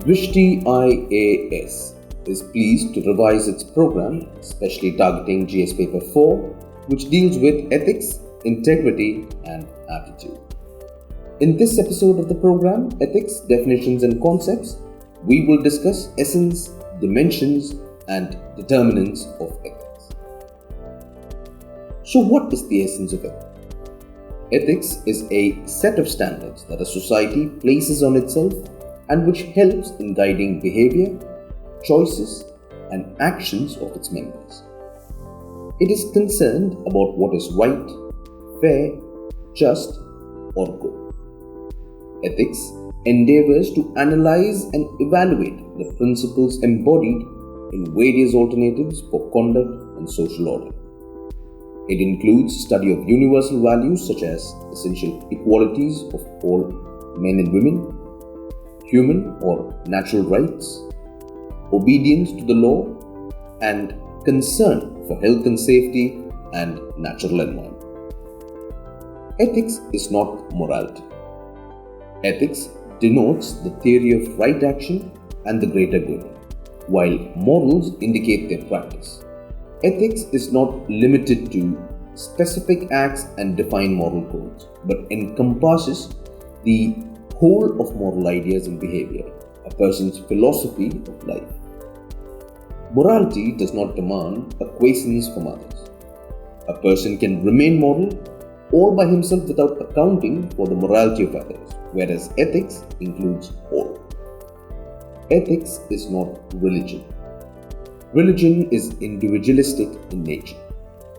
Drishti IAS is pleased to revise its program, especially targeting GS Paper 4, which deals with ethics, integrity, and aptitude. In this episode of the program, Ethics, Definitions and Concepts, we will discuss essence, dimensions, and determinants of ethics. So what is the essence of ethics? Ethics is a set of standards that a society places on itself and which helps in guiding behavior, choices, and actions of its members. It is concerned about what is right, fair, just, or good. Ethics endeavors to analyze and evaluate the principles embodied in various alternatives for conduct and social order. It includes study of universal values such as essential equalities of all men and women, human or natural rights, obedience to the law, and concern for health and safety and natural environment. Ethics is not morality. Ethics denotes the theory of right action and the greater good, while morals indicate their practice. Ethics is not limited to specific acts and defined moral codes, but encompasses the whole of moral ideas and behavior, a person's philosophy of life. Morality does not demand acquiescence from others. A person can remain moral all by himself without accounting for the morality of others, whereas ethics includes all. Ethics is not religion. Religion is individualistic in nature.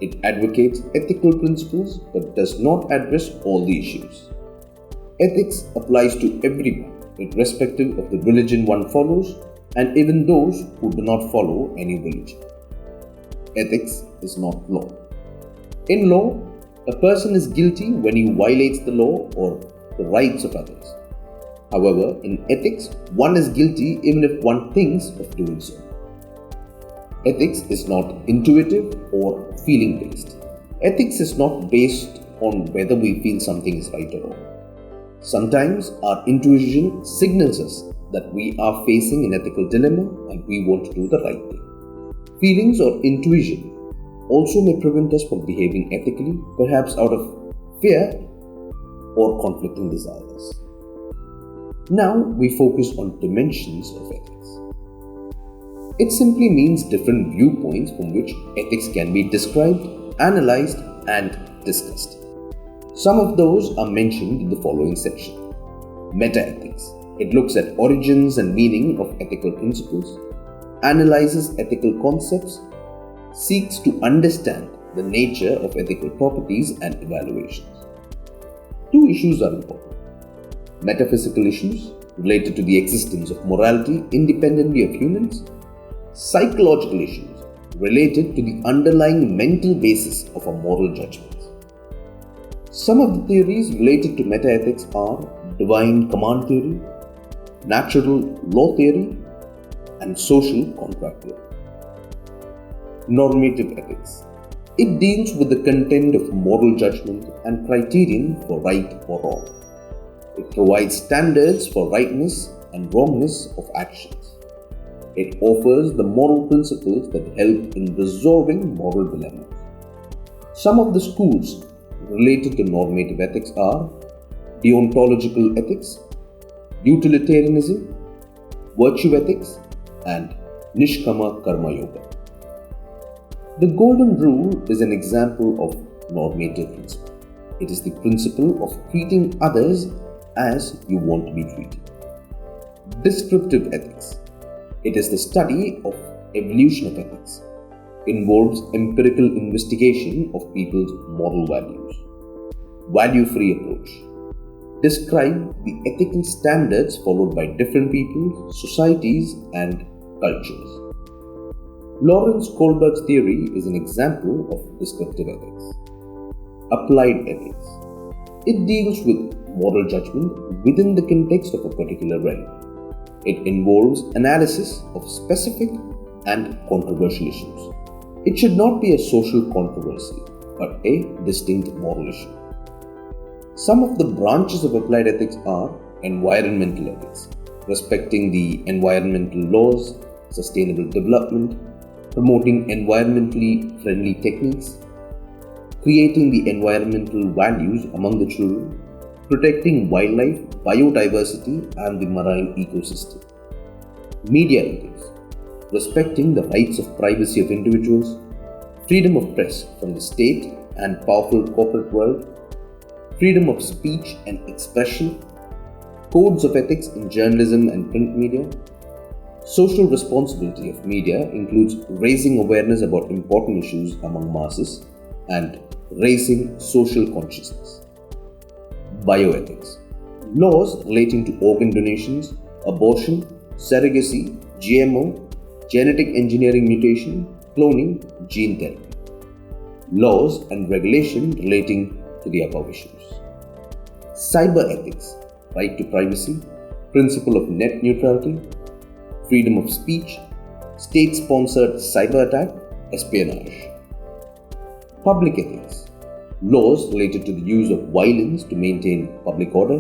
It advocates ethical principles but does not address all the issues. Ethics applies to everyone, irrespective of the religion one follows, and even those who do not follow any religion. Ethics is not law. In law, a person is guilty when he violates the law or the rights of others. However, in ethics, one is guilty even if one thinks of doing so. Ethics is not intuitive or feeling based. Ethics is not based on whether we feel something is right or wrong. Sometimes our intuition signals us that we are facing an ethical dilemma and we want to do the right thing. Feelings or intuition also may prevent us from behaving ethically, perhaps out of fear or conflicting desires. Now we focus on dimensions of ethics. It simply means different viewpoints from which ethics can be described, analyzed, and discussed. Some of those are mentioned in the following section. Meta-ethics. It looks at origins and meaning of ethical principles, analyzes ethical concepts, seeks to understand the nature of ethical properties and evaluations. Two issues are important. Metaphysical issues related to the existence of morality independently of humans. Psychological issues related to the underlying mental basis of our moral judgments. Some of the theories related to meta-ethics are divine command theory, natural law theory, and social contract law. Normative ethics. It deals with the content of moral judgment and criterion for right or wrong. It provides standards for rightness and wrongness of actions. It offers the moral principles that help in resolving moral dilemmas. Some of the schools related to normative ethics are deontological ethics, utilitarianism, virtue ethics, and Nishkama Karma Yoga. The Golden Rule is an example of normative principle. It is the principle of treating others as you want to be treated. Descriptive ethics. It is the study of evolution of ethics. Involves empirical investigation of people's moral values. Value-free approach. Describe the ethical standards followed by different people, societies, and cultures. Lawrence Kohlberg's theory is an example of descriptive ethics. Applied ethics. It deals with moral judgment within the context of a particular realm. It involves analysis of specific and controversial issues. It should not be a social controversy, but a distinct moral issue. Some of the branches of applied ethics are environmental ethics. respecting the environmental laws, sustainable development, promoting environmentally friendly techniques, creating the environmental values among the children, protecting wildlife, biodiversity, and the marine ecosystem. Media ethics, respecting the rights of privacy of individuals, freedom of press from the state and powerful corporate world, freedom of speech and expression, codes of ethics in journalism and print media. Social responsibility of media includes raising awareness about important issues among masses and raising social consciousness. Bioethics, laws relating to organ donations, abortion, surrogacy, GMO, genetic engineering mutation, cloning, gene therapy. Laws and regulation relating to the above issues. Cyber ethics, right to privacy, principle of net neutrality, freedom of speech, state-sponsored cyber attack, espionage. Public ethics, laws related to the use of violence to maintain public order,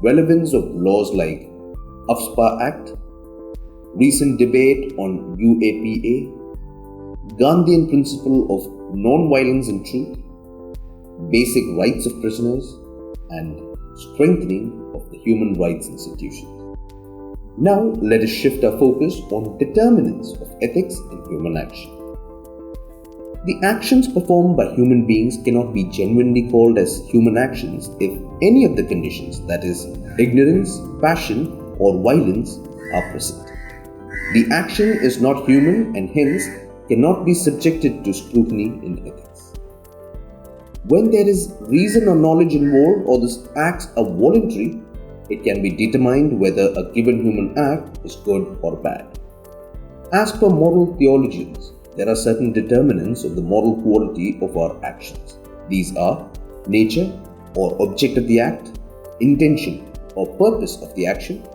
relevance of laws like UPSC Act, recent debate on UAPA, Gandhian principle of non-violence and truth, basic rights of prisoners, and strengthening of the human rights institutions. Now let us shift our focus on determinants of ethics in human action. The actions performed by human beings cannot be genuinely called as human actions if any of the conditions, that is, ignorance, passion, or violence, are present. The action is not human and hence cannot be subjected to scrutiny in ethics. When there is reason or knowledge involved or the acts are voluntary, it can be determined whether a given human act is good or bad. As per moral theologians, there are certain determinants of the moral quality of our actions. These are nature or object of the act, intention or purpose of the action,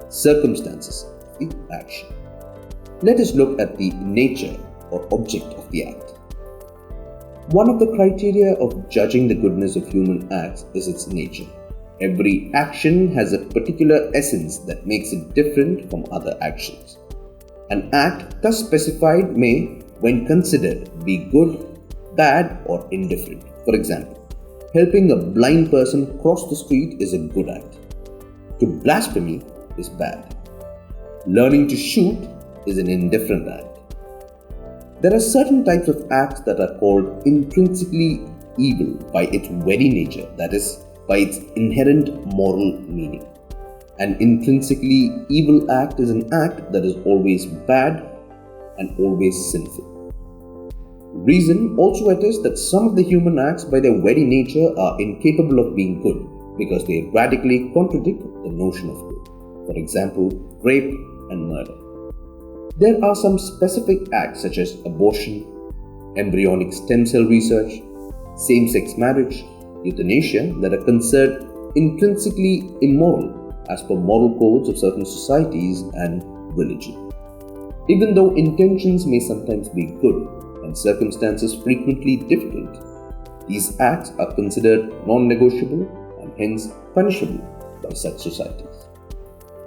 circumstances of the action. Let us look at the nature or object of the act. One of the criteria of judging the goodness of human acts is its nature. Every action has a particular essence that makes it different from other actions. An act thus specified may, when considered, be good, bad, or indifferent. For example, helping a blind person cross the street is a good act. To blaspheme is bad. Learning to shoot is an indifferent act. There are certain types of acts that are called intrinsically evil by its very nature, that is, by its inherent moral meaning. An intrinsically evil act is an act that is always bad and always sinful. Reason also attests that some of the human acts by their very nature are incapable of being good because they radically contradict the notion of good. For example, rape and murder. There are some specific acts such as abortion, embryonic stem cell research, same-sex marriage, euthanasia that are considered intrinsically immoral as per moral codes of certain societies and religion. Even though intentions may sometimes be good and circumstances frequently difficult, these acts are considered non-negotiable and hence punishable by such societies.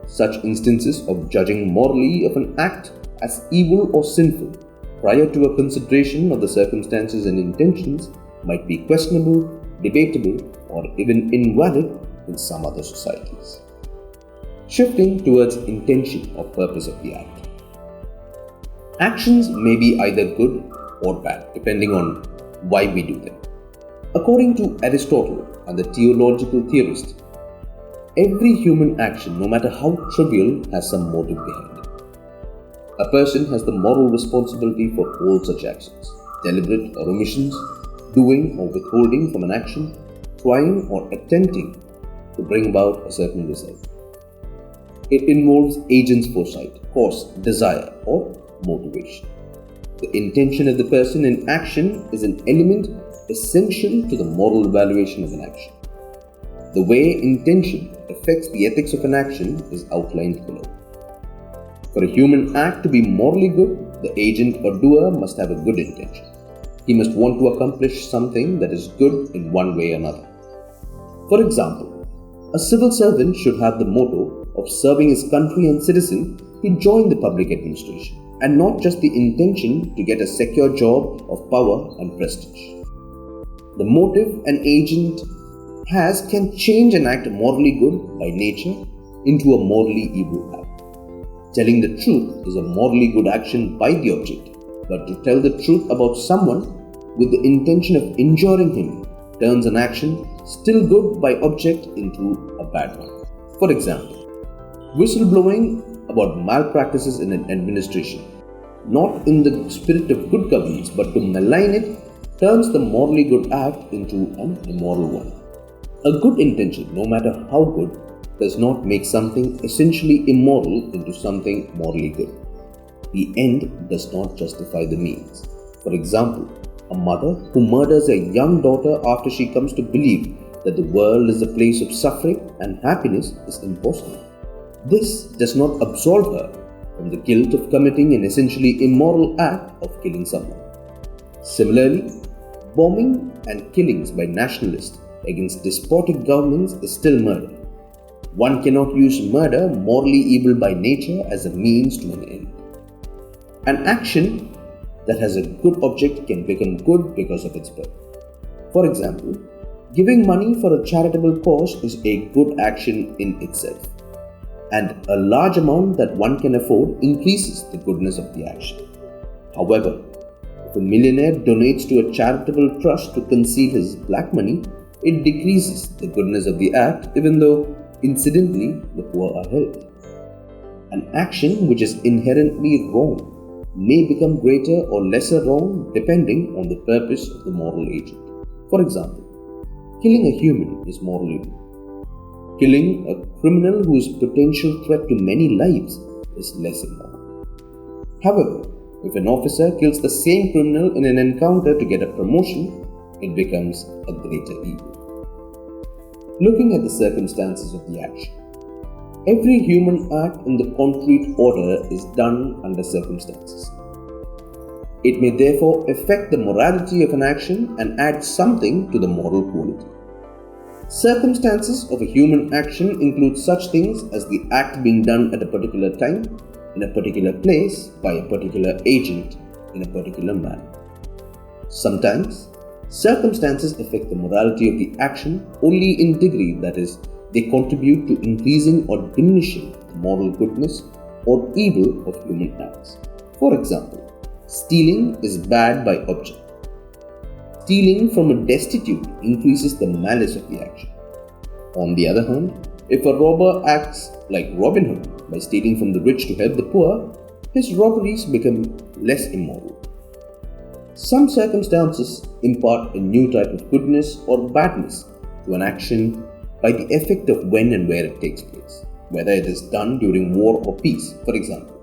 Such instances of judging morally of an act as evil or sinful prior to a consideration of the circumstances and intentions might be questionable, debatable, or even invalid in some other societies. Shifting towards intention or purpose of the act. Actions may be either good or bad depending on why we do them. According to Aristotle and the theological theorists, every human action, no matter how trivial, has some motive behind it. A person has the moral responsibility for all such actions, deliberate or omissions, doing or withholding from an action, trying or attempting to bring about a certain result. It involves agent's foresight, cause, desire, or motivation. The intention of the person in action is an element essential to the moral evaluation of an action. The way intention affects the ethics of an action is outlined below. For a human act to be morally good, the agent or doer must have a good intention. He must want to accomplish something that is good in one way or another. For example, A civil servant should have the motto of serving his country and citizen to join the public administration, and not just the intention to get a secure job of power and prestige. The motive an agent has can change an act morally good by nature into a morally evil act. Telling the truth is a morally good action by the object, but to tell the truth about someone with the intention of injuring him turns an action still good by object into a bad one. For example, whistleblowing about malpractices in an administration, not in the spirit of good governance but to malign it, turns the morally good act into an immoral one. A good intention, no matter how good, does not make something essentially immoral into something morally good. The end does not justify the means. For example, a mother who murders a young daughter after she comes to believe that the world is a place of suffering and happiness is impossible. This does not absolve her from the guilt of committing an essentially immoral act of killing someone. Similarly, bombing and killings by nationalists against despotic governments is still murder. One cannot use murder, morally evil by nature, as a means to an end. An action that has a good object can become good because of its birth. For example, giving money for a charitable cause is a good action in itself, and a large amount that one can afford increases the goodness of the action. However, if a millionaire donates to a charitable trust to conceal his black money, it decreases the goodness of the act, even though incidentally the poor are helped. An action which is inherently wrong may become greater or lesser wrong depending on the purpose of the moral agent. For example, killing a human is moral evil. Killing a criminal who is a potential threat to many lives is less immoral. However, if an officer kills the same criminal in an encounter to get a promotion, it becomes a greater evil. Looking at the circumstances of the action, every human act in the concrete order is done under circumstances. It may therefore affect the morality of an action and add something to the moral quality. Circumstances of a human action include such things as the act being done at a particular time, in a particular place, by a particular agent, in a particular manner. Sometimes, circumstances affect the morality of the action only in degree, that is, they contribute to increasing or diminishing the moral goodness or evil of human acts. For example, stealing is bad by object. Stealing from a destitute increases the malice of the action. On the other hand, if a robber acts like Robin Hood by stealing from the rich to help the poor, his robberies become less immoral. Some circumstances impart a new type of goodness or badness to an action by the effect of when and where it takes place, whether it is done during war or peace. For example,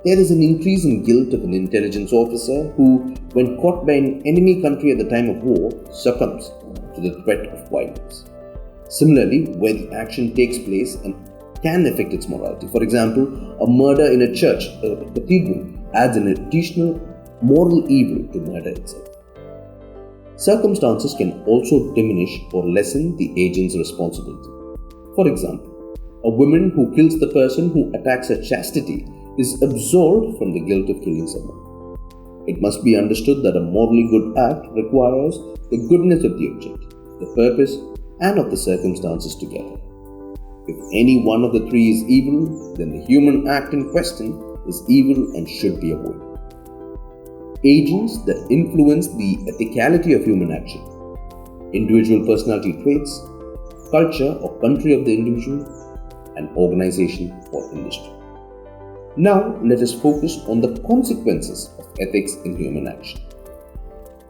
there is an increase in guilt of an intelligence officer who, when caught by an enemy country at the time of war, succumbs to the threat of violence. Similarly, where the action takes place and can affect its morality. For example, a murder in a church, a cathedral, adds an additional moral evil to murder itself. Circumstances can also diminish or lessen the agent's responsibility. For example, a woman who kills the person who attacks her chastity is absolved from the guilt of killing someone. It must be understood that a morally good act requires the goodness of the object, the purpose, and of the circumstances together. If any one of the three is evil, then the human act in question is evil and should be avoided. Agents that influence the ethicality of human action, individual personality traits, culture or country of the individual, and organization or industry. Now let us focus on the consequences of ethics in human action.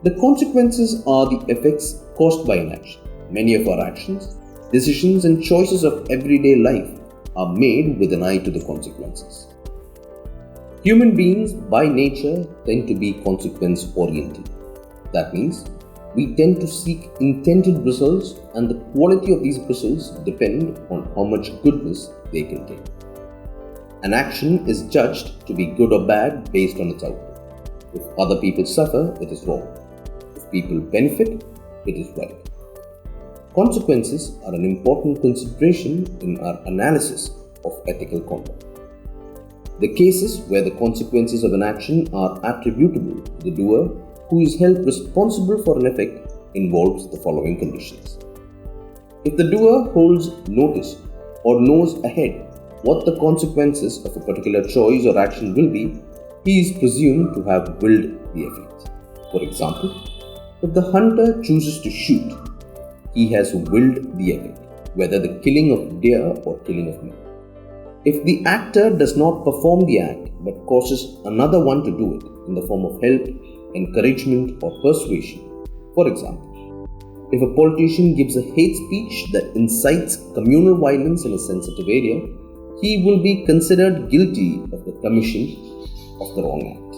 The consequences are the effects caused by an action. Many of our actions, decisions and choices of everyday life are made with an eye to the consequences. Human beings by nature tend to be consequence oriented. That means we tend to seek intended results, and the quality of these results depend on how much goodness they contain. An action is judged to be good or bad based on its outcome. If other people suffer, it is wrong. If people benefit, it is right. Consequences are an important consideration in our analysis of ethical conduct. The cases where the consequences of an action are attributable to the doer who is held responsible for an effect involves the following conditions. If the doer holds notice or knows ahead what the consequences of a particular choice or action will be, he is presumed to have willed the effect. For example, if the hunter chooses to shoot, he has willed the effect, whether the killing of deer or killing of men. If the actor does not perform the act but causes another one to do it in the form of help, encouragement, or persuasion, for example, if a politician gives a hate speech that incites communal violence in a sensitive area, he will be considered guilty of the commission of the wrong act.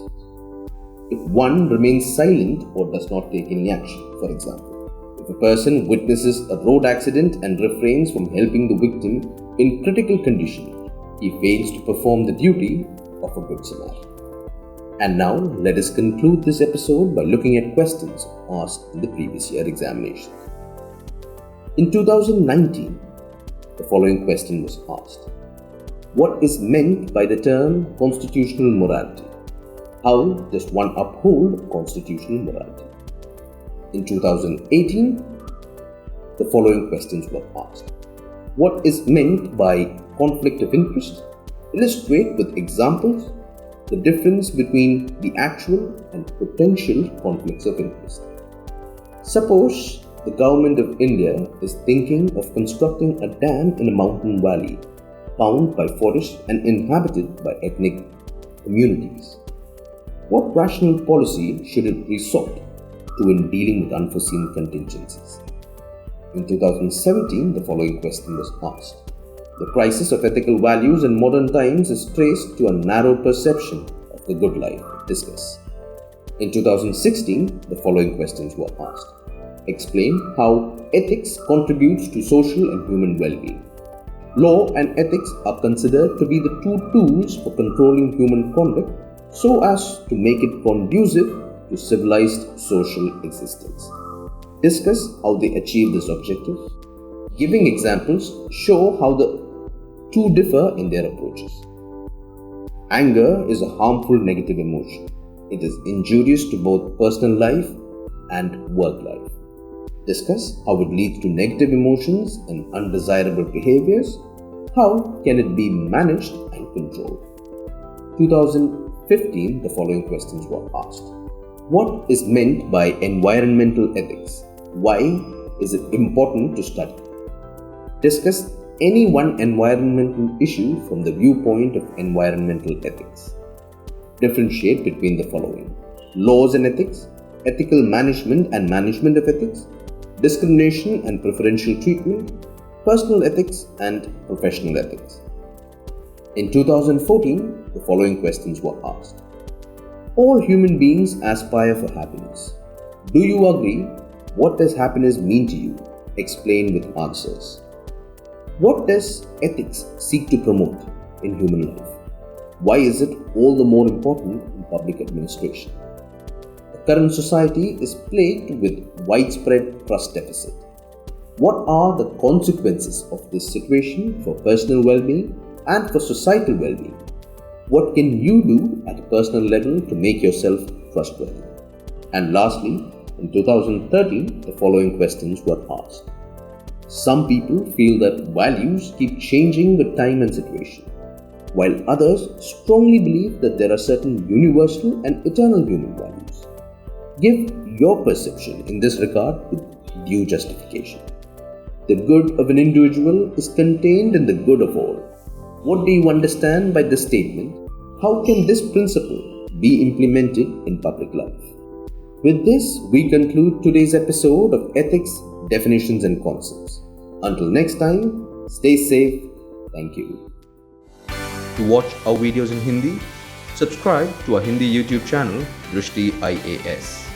If one remains silent or does not take any action, for example, if a person witnesses a road accident and refrains from helping the victim in critical condition, he fails to perform the duty of a good Samaritan. And now, let us conclude this episode by looking at questions asked in the previous year examinations. In 2019, the following question was asked. What is meant by the term constitutional morality? How does one uphold constitutional morality? In 2018, the following questions were asked. What is meant by conflict of interest? Illustrate with examples the difference between the actual and potential conflicts of interest. Suppose the government of India is thinking of constructing a dam in a mountain valley bound by forests and inhabited by ethnic communities. What rational policy should it resort to in dealing with unforeseen contingencies? In 2017, the following question was asked. The crisis of ethical values in modern times is traced to a narrow perception of the good life. Discuss. In 2016, the following questions were asked. Explain how ethics contributes to social and human well-being. Law and ethics are considered to be the two tools for controlling human conduct so as to make it conducive to civilized social existence. Discuss how they achieve this objective. Giving examples show how the two differ in their approaches. Anger is a harmful negative emotion. It is injurious to both personal life and work life. Discuss how it leads to negative emotions and undesirable behaviors. How can it be managed and controlled? 2015, the following questions were asked. What is meant by environmental ethics? Why is it important to study? Discuss any one environmental issue from the viewpoint of environmental ethics. Differentiate between the following: laws and ethics, ethical management and management of ethics, discrimination and preferential treatment, personal ethics and professional ethics. In 2014, the following questions were asked. All human beings aspire for happiness. Do you agree? What does happiness mean to you? Explain with answers. What does ethics seek to promote in human life? Why is it all the more important in public administration? The current society is plagued with widespread trust deficit. What are the consequences of this situation for personal well-being and for societal well-being? What can you do at a personal level to make yourself trustworthy? And lastly, in 2013, the following questions were asked. Some people feel that values keep changing with time and situation, while others strongly believe that there are certain universal and eternal human values. Give your perception in this regard with due justification. The good of an individual is contained in the good of all. What do you understand by this statement? How can this principle be implemented in public life? With this, we conclude today's episode of Ethics, Definitions and Concepts. Until next time, stay safe. Thank you. To watch our videos in Hindi, subscribe to our Hindi YouTube channel, Drishti IAS.